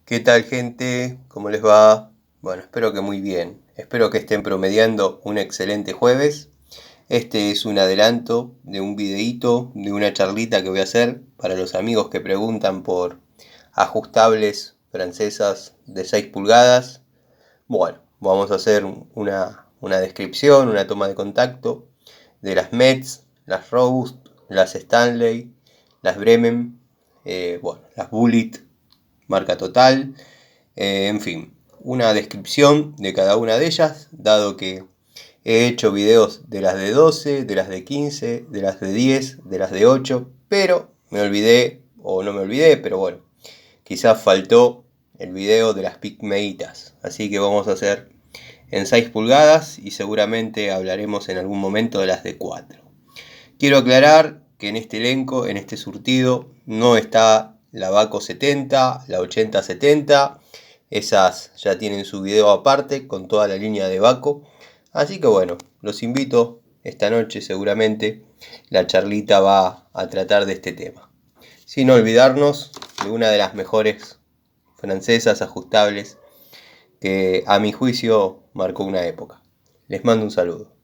¿Qué tal, gente? ¿Cómo les va? Bueno, espero que muy bien. Espero que estén promediando un excelente jueves. Este es un adelanto de un videíto, de una charlita que voy a hacer para los amigos que preguntan por ajustables francesas de 6 pulgadas. Bueno, vamos a hacer una descripción, una toma de contacto de las Metz, las Robust, las Stanley, las Bremen, las Bullet, marca Total, en fin, una descripción de cada una de ellas, dado que he hecho videos de las de 12, de las de 15, de las de 10, de las de 8, pero me olvidé, o no me olvidé, pero bueno, quizás faltó el video de las pigmeitas, así que vamos a hacer en 6 pulgadas y seguramente hablaremos en algún momento de las de 4. Quiero aclarar que en este elenco, en este surtido, no está la Vaco 70, la 80-70, esas ya tienen su video aparte con toda la línea de Vaco, así que bueno, los invito esta noche seguramente, la charlita va a tratar de este tema. Sin olvidarnos de una de las mejores francesas ajustables que a mi juicio marcó una época. Les mando un saludo.